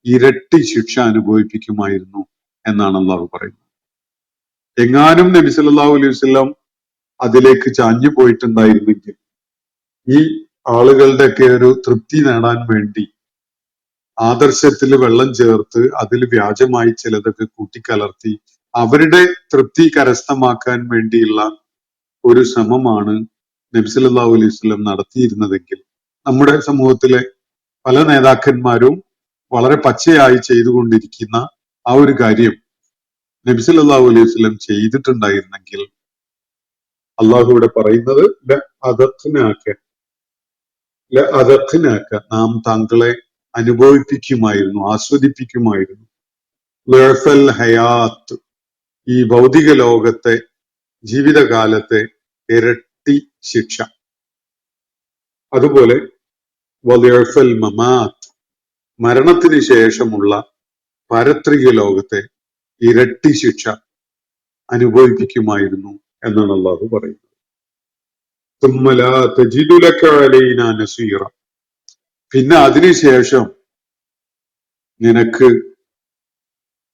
ഇരട്ടി ശിക്ഷ അനുഭവിപ്പിക്കുമായിരുന്നു എന്നാണ് അള്ളാഹു പറയുന്നത്. എങ്ങാനും നബി സല്ലല്ലാഹു അലൈഹി വസല്ലം അതിലേക്ക് ചാഞ്ഞു പോയിട്ടുണ്ടായിരുന്നെങ്കിൽ ഈ ആളുകളുടെയൊക്കെ ഒരു തൃപ്തി നേടാൻ വേണ്ടി ആദർശത്തിൽ വെള്ളം ചേർത്ത് അതിൽ വ്യാജമായി ചിലതൊക്കെ കൂട്ടിക്കലർത്തി അവരുടെ തൃപ്തി കരസ്ഥമാക്കാൻ വേണ്ടിയുള്ള ഒരു ശ്രമമാണ് നബി സല്ലല്ലാഹു അലൈഹി വസല്ലം നടത്തിയിരുന്നതെങ്കിൽ നമ്മുടെ സമൂഹത്തിലെ പല നേതാക്കന്മാരും വളരെ പച്ചയായി ചെയ്തുകൊണ്ടിരിക്കുന്ന ആ ഒരു കാര്യം നബി സല്ലല്ലാഹു അലൈഹി വസല്ലം ചെയ്തിട്ടുണ്ടായിരുന്നെങ്കിൽ അള്ളാഹു ഇവിടെ പറയുന്നത് ലഅദഖ്നാക, നാം താങ്കളെ അനുഭവിപ്പിക്കുമായിരുന്നു, ആസ്വദിപ്പിക്കുമായിരുന്നു. ലഅഫൽ ഹയാത്ത്, ഈ ഭൗതിക ലോകത്തെ ജീവിതകാലത്തെ ഇരട്ടി ശിക്ഷ. അതുപോലെ വലഅഫൽ മമാത്ത്, മരണത്തിന് ശേഷമുള്ള പാരത്രിക ലോകത്തെ ഇരട്ടി ശിക്ഷ അനുഭവിപ്പിക്കുമായിരുന്നു എന്നാണ് അള്ളാഹു പറയുന്നത്. ثم لا تجد لك علينا نصيرا. പിന്നെ അതിനുശേഷം നിനക്ക്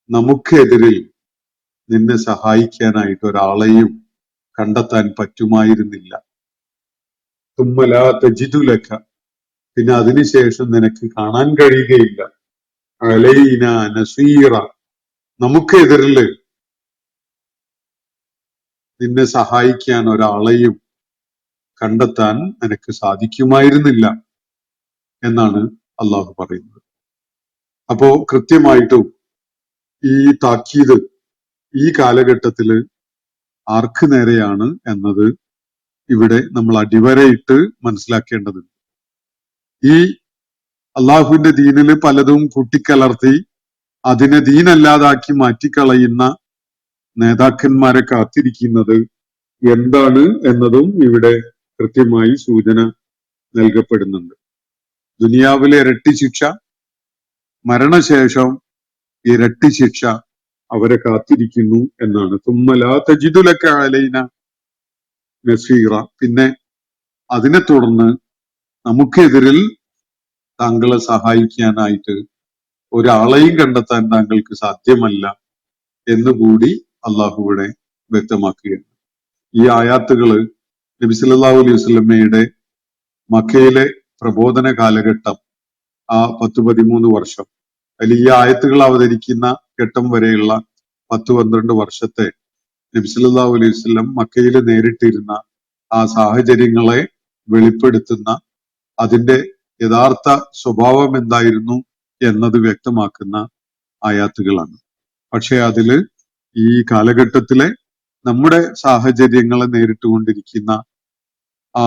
നമുക്കെതിരിൽ നിന്നെ സഹായിക്കാനായിട്ട് ഒരാളെയും കണ്ടെത്താൻ പറ്റുമായിരുന്നില്ല. ثم لا تجد لك, പിന്നെ അതിനുശേഷം നിനക്ക് കാണാൻ കഴിയുകയില്ല അലൈന നസീറ, നമുക്കെതിരിൽ നിന്നെ സഹായിക്കാൻ ഒരാളെയും കണ്ടെത്താൻ നിനക്ക് സാധിക്കുമായിരുന്നില്ല എന്നാണ് അള്ളാഹു പറയുന്നത്. അപ്പോ കൃത്യമായിട്ടും ഈ താക്കീത് ഈ കാലഘട്ടത്തില് ആർക്ക് നേരെയാണ് എന്നത് ഇവിടെ നമ്മൾ അടിവരയിട്ട് മനസ്സിലാക്കേണ്ടതുണ്ട്. ഈ അള്ളാഹുവിന്റെ ദീനില് പലതും കൂട്ടിക്കലർത്തി അതിനെ ദീനല്ലാതാക്കി മാറ്റിക്കളയുന്ന നേതാക്കന്മാരെ കാത്തിരിക്കുന്നത് എന്താണ് എന്നതും ഇവിടെ കൃത്യമായി സൂചന നൽകപ്പെടുന്നുണ്ട്. ദുനിയാവിലെ ഇരട്ടി ശിക്ഷ, മരണശേഷം ഇരട്ടി ശിക്ഷ അവരെ കാത്തിരിക്കുന്നു എന്നാണ്. ثم لا تجد لك علينا നസീറ, പിന്നെ അതിനെ തുടർന്ന് നമുക്കെതിരിൽ താങ്കളെ സഹായിക്കാനായിട്ട് ഒരാളെയും കണ്ടെത്താൻ താങ്കൾക്ക് സാധ്യമല്ല എന്നുകൂടി അള്ളാഹു ഇവിടെ വ്യക്തമാക്കുകയാണ്. ഈ ആയാത്തുകള് നബി സല്ലല്ലാഹു അലൈഹി വസല്ലമയുടെ മക്കയിലെ പ്രബോധന കാലഘട്ടം, ആ 10-13 വർഷം, അതിൽ ഈ ആയത്തുകൾ അവതരിക്കുന്ന ഘട്ടം വരെയുള്ള 10-12 വർഷത്തെ നബി സല്ലല്ലാഹു അലൈഹി വസല്ലം മക്കയിൽ നേരിട്ടിരുന്ന ആ സാഹചര്യങ്ങളെ വെളിപ്പെടുത്തുന്ന, അതിന്റെ യഥാർത്ഥ സ്വഭാവം എന്തായിരുന്നു എന്നത് വ്യക്തമാക്കുന്ന ആയാത്തുകളാണ്. പക്ഷെ അതില് ഈ കാലഘട്ടത്തിലെ നമ്മുടെ സാഹചര്യങ്ങളെ നേരിട്ടുകൊണ്ടിരിക്കുന്ന ആ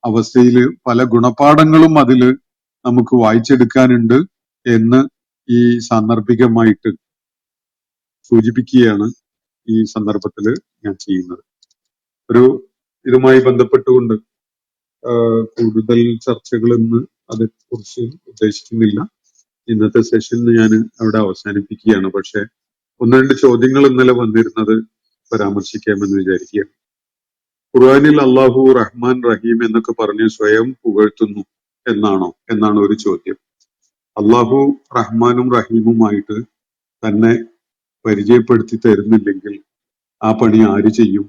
അവസ്ഥയില് പല ഗുണപാഠങ്ങളും അതില് നമുക്ക് വായിച്ചെടുക്കാനുണ്ട് എന്ന് ഈ സാന്ദർഭികമായിട്ട് സൂചിപ്പിക്കുകയാണ് ഈ സന്ദർഭത്തില് ഞാൻ ചെയ്യുന്നത്. ഒരു ഇതുമായി ബന്ധപ്പെട്ടുകൊണ്ട് കൂടുതൽ ചർച്ചകൾ ഇന്ന് അതേക്കുറിച്ച് ഉദ്ദേശിക്കുന്നില്ല. ഇന്നത്തെ സെഷൻ ഞാൻ അവിടെ അവസാനിപ്പിക്കുകയാണ്. പക്ഷെ 1-2 ചോദ്യങ്ങൾ ഇന്നലെ വന്നിരുന്നത് പരാമർശിക്കാമെന്ന് വിചാരിക്കുകയാണ്. ഖുർആനിൽ അള്ളാഹു റഹ്മാൻ റഹീം എന്നൊക്കെ പറഞ്ഞ് സ്വയം പുകഴ്ത്തുന്നു എന്നാണ് ഒരു ചോദ്യം. അള്ളാഹു റഹ്മാനും റഹീമുമായിട്ട് തന്നെ പരിചയപ്പെടുത്തി തരുന്നില്ലെങ്കിൽ ആ പണി ആര് ചെയ്യും?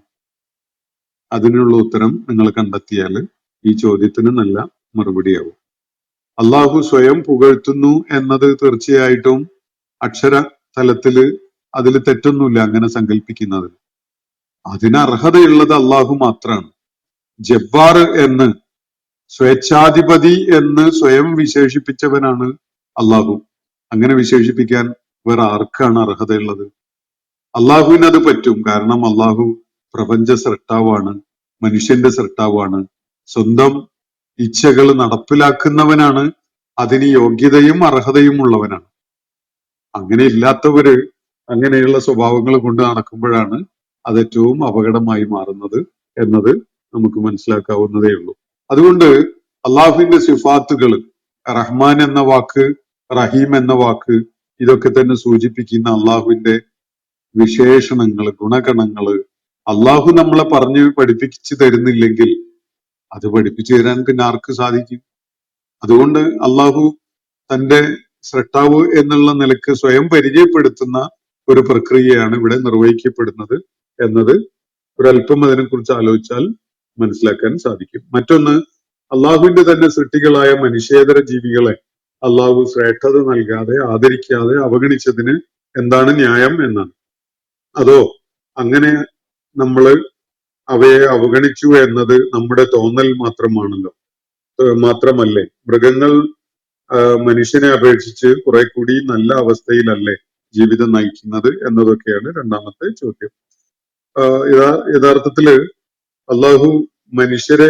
അതിനുള്ള ഉത്തരം നിങ്ങൾ കണ്ടെത്തിയാൽ ഈ ചോദ്യത്തിന് നല്ല മറുപടിയാവും. അള്ളാഹു സ്വയം പുകഴ്ത്തുന്നു എന്നത് തീർച്ചയായിട്ടും അക്ഷര തലത്തില് അതിൽ തെറ്റൊന്നുമില്ല അങ്ങനെ സങ്കല്പിക്കുന്നത്. അതിന് അർഹതയുള്ളത് അള്ളാഹു മാത്രമാണ്. ജബ്ബാർ എന്ന്, സ്വേച്ഛാധിപതി എന്ന് സ്വയം വിശേഷിപ്പിച്ചവനാണ് അള്ളാഹു. അങ്ങനെ വിശേഷിപ്പിക്കാൻ വേറെ ആർക്കാണ് അർഹതയുള്ളത്? അള്ളാഹുവിന് അത് പറ്റും. കാരണം അള്ളാഹു പ്രപഞ്ച സൃഷ്ടാവാണ്, മനുഷ്യന്റെ സൃഷ്ടാവാണ്, സ്വന്തം ഇച്ഛകൾ നടപ്പിലാക്കുന്നവനാണ്, അതിന് യോഗ്യതയും അർഹതയും ഉള്ളവനാണ്. അങ്ങനെ ഇല്ലാത്തവര് അങ്ങനെയുള്ള സ്വഭാവങ്ങൾ കൊണ്ട് നടക്കുമ്പോഴാണ് അത് ഏറ്റവും അപകടമായി മാറുന്നത് എന്നത് നമുക്ക് മനസ്സിലാക്കാവുന്നതേ ഉള്ളൂ. അതുകൊണ്ട് അള്ളാഹുവിന്റെ സിഫാത്തുകൾ, റഹ്മാൻ എന്ന വാക്ക്, റഹീം എന്ന വാക്ക്, ഇതൊക്കെ തന്നെ സൂചിപ്പിക്കുന്ന അള്ളാഹുവിന്റെ വിശേഷണങ്ങൾ, ഗുണഗണങ്ങള് അള്ളാഹു നമ്മളെ പറഞ്ഞ് പഠിപ്പിച്ചു തരുന്നില്ലെങ്കിൽ അത് പഠിപ്പിച്ചു തരാൻ പിന്നെ ആർക്ക് സാധിക്കും? അതുകൊണ്ട് അള്ളാഹു തന്റെ സ്രഷ്ടാവ് എന്നുള്ള നിലക്ക് സ്വയം പരിചയപ്പെടുത്തുന്ന ഒരു പ്രക്രിയയാണ് ഇവിടെ നിർവഹിക്കപ്പെടുന്നത് എന്നത് ഒരല്പം അതിനെക്കുറിച്ച് ആലോചിച്ചാൽ മനസ്സിലാക്കാൻ സാധിക്കും. മറ്റൊന്ന്, അള്ളാഹുവിന്റെ തന്നെ സൃഷ്ടികളായ മനുഷ്യേതര ജീവികളെ അള്ളാഹു ശ്രേഷ്ഠത നൽകാതെ, ആദരിക്കാതെ അവഗണിച്ചതിന് എന്താണ് ന്യായം എന്നാണ്. അതോ അങ്ങനെ നമ്മള് അവയെ അവഗണിച്ചു എന്നത് നമ്മുടെ തോന്നൽ മാത്രമല്ലേ? മൃഗങ്ങൾ മനുഷ്യനെ അപേക്ഷിച്ച് കുറെ കൂടി നല്ല അവസ്ഥയിലല്ലേ ജീവിതം നയിക്കുന്നത് എന്നതൊക്കെയാണ് രണ്ടാമത്തെ ചോദ്യം. യഥാർത്ഥത്തില് അള്ളാഹു മനുഷ്യരെ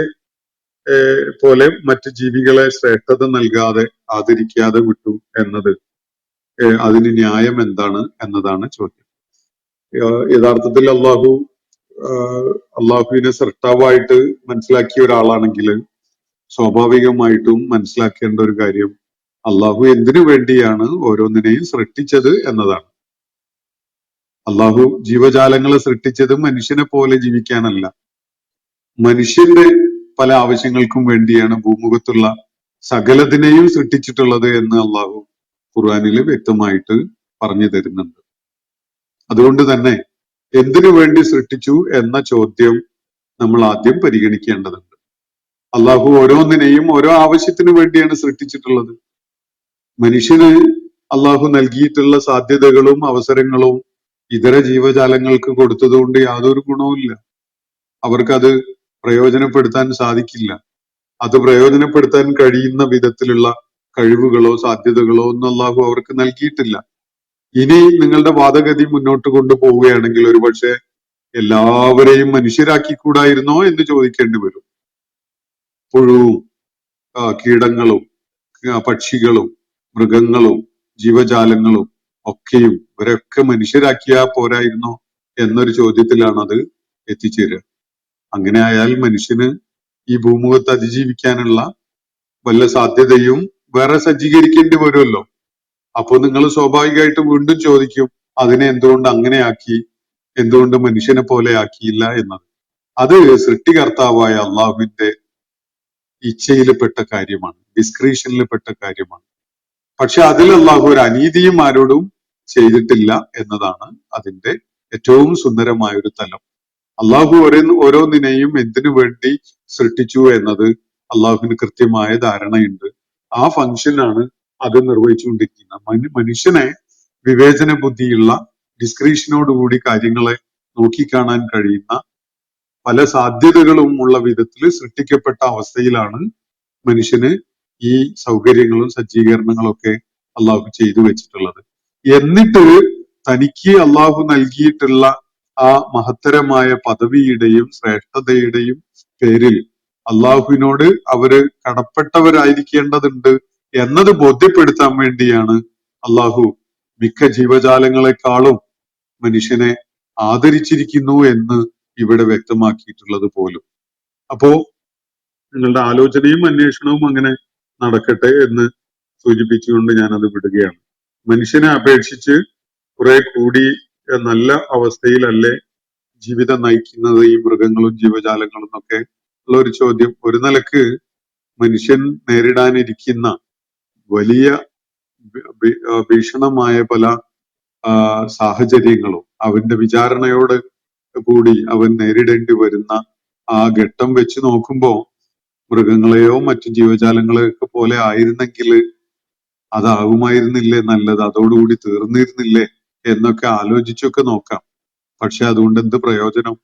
പോലെ മറ്റ് ജീവികളെ ശ്രേഷ്ഠത നൽകാതെ, ആദരിക്കാതെ വിട്ടു എന്നത് അതിന് ന്യായം എന്താണ് എന്നതാണ് ചോദ്യം. യഥാർത്ഥത്തിൽ അള്ളാഹുവിനെ സൃഷ്ടാവായിട്ട് മനസ്സിലാക്കിയ ഒരാളാണെങ്കിൽ സ്വാഭാവികമായിട്ടും മനസ്സിലാക്കേണ്ട ഒരു കാര്യം അള്ളാഹു എന്തിനു വേണ്ടിയാണ് ഓരോന്നിനെയും സൃഷ്ടിച്ചത് എന്നതാണ്. അള്ളാഹു ജീവജാലങ്ങളെ സൃഷ്ടിച്ചത് മനുഷ്യനെ പോലെ ജീവിക്കാനല്ല, മനുഷ്യന്റെ പല ആവശ്യങ്ങൾക്കും വേണ്ടിയാണ് ഭൂമുഖത്തുള്ള സകലതിനെയും സൃഷ്ടിച്ചിട്ടുള്ളത് എന്ന് അള്ളാഹു ഖുർആനിൽ വ്യക്തമായിട്ട് പറഞ്ഞു തരുന്നുണ്ട്. അതുകൊണ്ട് തന്നെ എന്തിനു വേണ്ടി സൃഷ്ടിച്ചു എന്ന ചോദ്യം നമ്മൾ ആദ്യം പരിഗണിക്കേണ്ടതുണ്ട്. അള്ളാഹു ഓരോന്നിനെയും ഓരോ ആവശ്യത്തിനു വേണ്ടിയാണ് സൃഷ്ടിച്ചിട്ടുള്ളത്. മനുഷ്യന് അള്ളാഹു നൽകിയിട്ടുള്ള സാധ്യതകളും അവസരങ്ങളും ഇതര ജീവജാലങ്ങൾക്ക് കൊടുത്തതുകൊണ്ട് യാതൊരു ഗുണവുമില്ല. അവർക്കത് പ്രയോജനപ്പെടുത്താൻ സാധിക്കില്ല. അത് പ്രയോജനപ്പെടുത്താൻ കഴിയുന്ന വിധത്തിലുള്ള കഴിവുകളോ സാധ്യതകളോ ഒന്നും അള്ളാഹു അവർക്ക് നൽകിയിട്ടില്ല. ഇനി നിങ്ങളുടെ വാദഗതി മുന്നോട്ട് കൊണ്ടുപോവുകയാണെങ്കിൽ ഒരുപക്ഷെ എല്ലാവരെയും മനുഷ്യരാക്കിക്കൂടായിരുന്നോ എന്ന് ചോദിക്കേണ്ടി വരും. പുഴുവും കീടങ്ങളും പക്ഷികളും മൃഗങ്ങളും ജീവജാലങ്ങളും ഒക്കെയും ഇവരൊക്കെ മനുഷ്യരാക്കിയാ പോരായിരുന്നോ എന്നൊരു ചോദ്യത്തിലാണ് അത് എത്തിച്ചേരുക. അങ്ങനെ ആയാൽ മനുഷ്യന് ഈ ഭൂമുഖത്ത് അതിജീവിക്കാനുള്ള വല്ല സാധ്യതയും വേറെ സജ്ജീകരിക്കേണ്ടി വരുമല്ലോ. അപ്പൊ നിങ്ങൾ സ്വാഭാവികമായിട്ട് വീണ്ടും ചോദിക്കും, അതിനെ എന്തുകൊണ്ട് അങ്ങനെ ആക്കി, എന്തുകൊണ്ട് മനുഷ്യനെ പോലെ ആക്കിയില്ല എന്നത്. അത് സൃഷ്ടികർത്താവായ അള്ളാഹുവിന്റെ ഇച്ഛയിൽപ്പെട്ട കാര്യമാണ്, ഡിസ്ക്രീഷനിൽപ്പെട്ട കാര്യമാണ്. പക്ഷെ അതിൽ അള്ളാഹു ഒരു അനീതിയും ആരോടും ചെയ്തിട്ടില്ല എന്നതാണ് അതിന്റെ ഏറ്റവും സുന്ദരമായ ഒരു തലം. അള്ളാഹു ഓരോന്നിനെയും എന്തിനു വേണ്ടി സൃഷ്ടിച്ചു എന്നത് അള്ളാഹുവിന് കൃത്യമായ ധാരണയുണ്ട്. ആ ഫംഗ്ഷനാണ് അത് നിർവഹിച്ചുകൊണ്ടിരിക്കുന്നത്. മനുഷ്യനെ വിവേചന ബുദ്ധിയുള്ള ഡിസ്ക്രീഷനോടുകൂടി കാര്യങ്ങളെ നോക്കിക്കാണാൻ കഴിയുന്ന പല സാധ്യതകളും ഉള്ള വിധത്തിൽ സൃഷ്ടിക്കപ്പെട്ട അവസ്ഥയിലാണ് മനുഷ്യന് ഈ സൗകര്യങ്ങളും സജ്ജീകരണങ്ങളും ഒക്കെ അള്ളാഹു ചെയ്തു വെച്ചിട്ടുള്ളത്. എന്നിട്ട് തനിക്ക് അള്ളാഹു നൽകിയിട്ടുള്ള ആ മഹത്തരമായ പദവിയുടെയും ശ്രേഷ്ഠതയുടെയും പേരിൽ അള്ളാഹുവിനോട് അവര് കടപ്പെട്ടവരായിരിക്കേണ്ടതുണ്ട് എന്നത് ബോധ്യപ്പെടുത്താൻ വേണ്ടിയാണ് അള്ളാഹു മിക്ക ജീവജാലങ്ങളെക്കാളും മനുഷ്യനെ ആദരിച്ചിരിക്കുന്നു എന്ന് ഇവിടെ വ്യക്തമാക്കിയിട്ടുള്ളത് പോലും. അപ്പോ നിങ്ങളുടെ ആലോചനയും അന്വേഷണവും അങ്ങനെ നടക്കട്ടെ എന്ന് സൂചിപ്പിച്ചുകൊണ്ട് ഞാനത് വിടുകയാണ്. മനുഷ്യനെ അപേക്ഷിച്ച് കുറെ കൂടി നല്ല അവസ്ഥയിലല്ലേ ജീവിതം നയിക്കുന്നത് ഈ മൃഗങ്ങളും ജീവജാലങ്ങളും എന്നൊക്കെ ഉള്ള ഒരു ചോദ്യം. ഒരു നിലക്ക് മനുഷ്യൻ നേരിടാനിരിക്കുന്ന വലിയ ഭീഷണമായ പല സാഹചര്യങ്ങളും അവന്റെ വിചാരണയോട് കൂടി അവൻ നേരിടേണ്ടി വരുന്ന ആ ഘട്ടം വെച്ച് നോക്കുമ്പോ മൃഗങ്ങളെയോ മറ്റു ജീവജാലങ്ങളെയൊക്കെ പോലെ ആയിരുന്നെങ്കിൽ അതാകുമായിരുന്നില്ലേ നല്ലത്, അതോടുകൂടി തീർന്നിരുന്നില്ലേ എന്നൊക്കെ ആലോചിച്ചൊക്കെ നോക്കാം. പക്ഷെ അതുകൊണ്ട് എന്ത് പ്രയോജനം?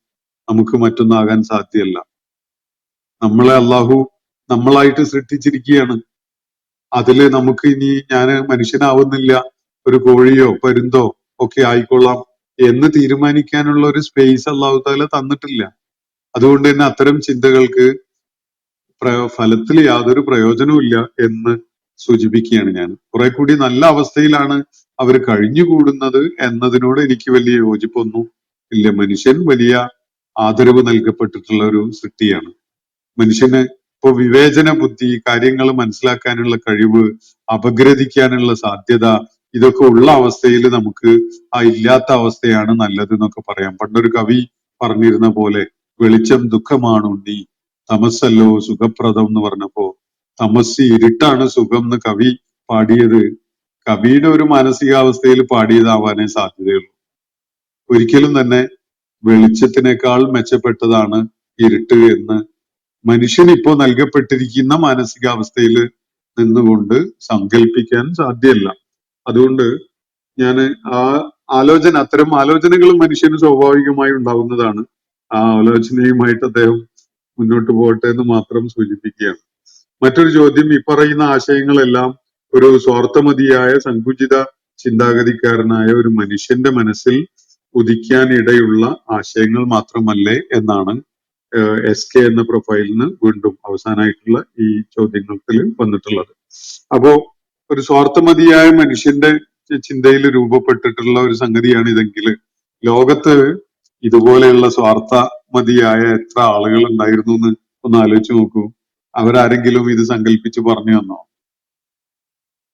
നമുക്ക് മറ്റൊന്നാകാൻ സാധ്യമല്ല. നമ്മളെ അള്ളാഹു നമ്മളായിട്ട് സൃഷ്ടിച്ചിരിക്കുകയാണ്. അതില് നമുക്ക് ഇനി ഞാൻ മനുഷ്യനാവുന്നില്ല, ഒരു കോഴിയോ പരുന്തോ ഒക്കെ ആയിക്കൊള്ളാം എന്ന് തീരുമാനിക്കാനുള്ള ഒരു സ്പേസ് അള്ളാഹു താല തന്നിട്ടില്ല. അതുകൊണ്ട് തന്നെ അത്തരം ചിന്തകൾക്ക് ഫലത്തിൽ യാതൊരു പ്രയോജനവും ഇല്ല എന്ന് സൂചിപ്പിക്കുകയാണ് ഞാൻ. കുറെ കൂടി നല്ല അവസ്ഥയിലാണ് അവർ കഴിഞ്ഞുകൂടുന്നത് എന്നതിനോട് എനിക്ക് വലിയ യോജിപ്പൊന്നും ഇല്ല. മനുഷ്യൻ വലിയ ആദരവ് നൽകപ്പെട്ടിട്ടുള്ള ഒരു സൃഷ്ടിയാണ്. മനുഷ്യന് ഇപ്പോ വിവേചന ബുദ്ധി, കാര്യങ്ങൾ മനസ്സിലാക്കാനുള്ള കഴിവ്, അപഗ്രഥിക്കാനുള്ള സാധ്യത, ഇതൊക്കെ ഉള്ള അവസ്ഥയിൽ നമുക്ക് ആ ഇല്ലാത്ത അവസ്ഥയാണ് നല്ലത് എന്നൊക്കെ പറയാം. പണ്ടൊരു കവി പറഞ്ഞിരുന്ന പോലെ വെളിച്ചം ദുഃഖമാണുണ്ണി, തമസ്സല്ലോ സുഖപ്രദം എന്ന് പറഞ്ഞപ്പോ തമസ് ഇരുട്ടാണ് സുഖം എന്ന് കവി പാടിയത് കവിയുടെ ഒരു മാനസികാവസ്ഥയിൽ പാടിയതാവാനേ സാധ്യതയുള്ളൂ. ഒരിക്കലും തന്നെ വെളിച്ചത്തിനേക്കാൾ മെച്ചപ്പെട്ടതാണ് ഇരുട്ട് എന്ന് മനുഷ്യൻ ഇപ്പോൾ നൽകപ്പെട്ടിരിക്കുന്ന മാനസികാവസ്ഥയിൽ നിന്നുകൊണ്ട് സങ്കല്പിക്കാൻ സാധ്യമല്ല. അതുകൊണ്ട് ഞാൻ അത്തരം ആലോചനകൾ മനുഷ്യന് സ്വാഭാവികമായി ഉണ്ടാവുന്നതാണ്. ആ ആലോചനയുമായിട്ട് അദ്ദേഹം മുന്നോട്ട് പോകട്ടെ എന്ന് മാത്രം സൂചിപ്പിക്കുകയാണ്. മറ്റൊരു ചോദ്യം, ഈ പറയുന്ന ആശയങ്ങളെല്ലാം ഒരു സ്വാർത്ഥമതിയായ സങ്കുചിത ചിന്താഗതിക്കാരനായ ഒരു മനുഷ്യന്റെ മനസ്സിൽ ഉദിക്കാൻ ഇടയുള്ള ആശയങ്ങൾ മാത്രമല്ലേ എന്നാണ് SK എന്ന പ്രൊഫൈലിന് വീണ്ടും അവസാനമായിട്ടുള്ള ഈ ചോദ്യങ്ങളിൽ വന്നിട്ടുള്ളത്. അപ്പോ ഒരു സ്വാർത്ഥമതിയായ മനുഷ്യന്റെ ചിന്തയിൽ രൂപപ്പെട്ടിട്ടുള്ള ഒരു സംഗതിയാണ് ഇതെങ്കിൽ ലോകത്ത് ഇതുപോലെയുള്ള സ്വാർത്ഥമതിയായ എത്ര ആളുകൾ ഉണ്ടായിരുന്നു എന്ന് ഒന്ന് ആലോചിച്ച് നോക്കൂ. അവരാരെങ്കിലും ഇത് സങ്കല്പിച്ച് പറഞ്ഞു തന്നോ?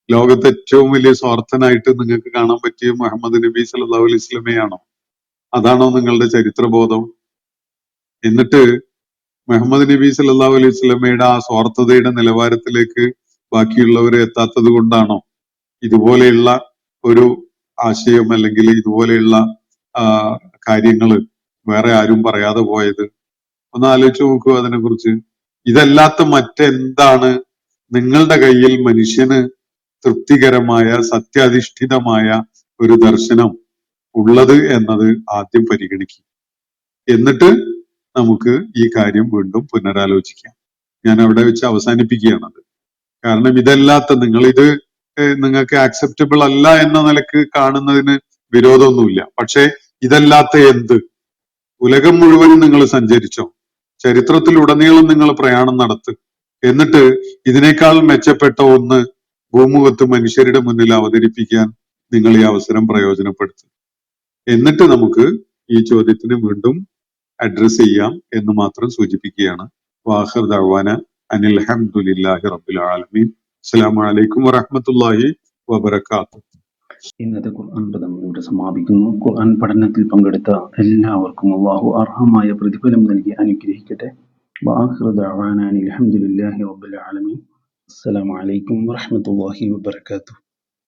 ലോകത്ത് ഏറ്റവും വലിയ സ്വാർത്ഥനായിട്ട് നിങ്ങൾക്ക് കാണാൻ പറ്റിയ മുഹമ്മദ് നബി സല്ലല്ലാഹു അലൈഹി വസല്ലമയാണോ? അതാണോ നിങ്ങളുടെ ചരിത്രബോധം? എന്നിട്ട് മുഹമ്മദ് നബി സല്ലല്ലാഹു അലൈഹി വസല്ലമയുടെ ആ സ്വാർത്ഥതയുടെ നിലവാരത്തിലേക്ക് ബാക്കിയുള്ളവർ എത്താത്തത് കൊണ്ടാണോ ഇതുപോലെയുള്ള ഒരു ആശയം അല്ലെങ്കിൽ ഇതുപോലെയുള്ള കാര്യങ്ങൾ വേറെ ആരും പറയാതെ പോയത്? ഒന്ന് ആലോചിച്ച് നോക്കൂ അതിനെക്കുറിച്ച്. ഇതല്ലാത്ത മറ്റെന്താണ് നിങ്ങളുടെ കയ്യിൽ മനുഷ്യന് തൃപ്തികരമായ സത്യാധിഷ്ഠിതമായ ഒരു ദർശനം ഉള്ളത് എന്നത് ആദ്യം പരിഗണിക്കും. എന്നിട്ട് നമുക്ക് ഈ കാര്യം വീണ്ടും പുനരാലോചിക്കാം. ഞാൻ അവിടെ വെച്ച് അവസാനിപ്പിക്കുകയാണത്. കാരണം ഇതല്ലാത്ത നിങ്ങൾക്ക് ആക്സെപ്റ്റബിൾ അല്ല എന്ന നിലക്ക് കാണുന്നതിന് വിരോധമൊന്നുമില്ല. പക്ഷെ ഇതല്ലാത്ത എന്ത്? ഉലകം മുഴുവനും നിങ്ങൾ സഞ്ചരിച്ചോ, ചരിത്രത്തിലുടനീളം നിങ്ങൾ പ്രയാണം നടത്തുക, എന്നിട്ട് ഇതിനേക്കാൾ മെച്ചപ്പെട്ട ഒന്ന് ഭൂമുഖത്ത് മനുഷ്യരുടെ മുന്നിൽ അവതരിപ്പിക്കാൻ നിങ്ങൾ ഈ അവസരം പ്രയോജനപ്പെടുത്തുക. എന്നിട്ട് നമുക്ക് ഈ ചോദ്യത്തിന് വീണ്ടും അഡ്രസ് ചെയ്യാം എന്ന് മാത്രം സൂചിപ്പിക്കുകയാണ്. വാഖിർ ദഅ്വാന അനിൽ ഹംദുലില്ലാഹി റബ്ബിൽ ആലമീൻ. അസ്സലാമു അലൈക്കും വറഹ്മത്തുള്ളാഹി വബറകാതുഹു. ഇന്നത്തെ ഖുർആൻ പദം ഇവിടെ സമാപിക്കുന്നു. ഖുർആൻ പഠനത്തിൽ പങ്കെടുത്ത എല്ലാവർക്കും അല്ലാഹു അർഹമായ പ്രതിഫലം നൽകി അനുഗ്രഹിക്കട്ടെ. വആഖിറു ദഅ്വാനാ അനിൽ ഹംദുലില്ലാഹി റബ്ബിൽ ആലമീൻ. അസ്സലാമു അലൈക്കും വറഹ്മത്തുള്ളാഹി വബറകാതുഹു.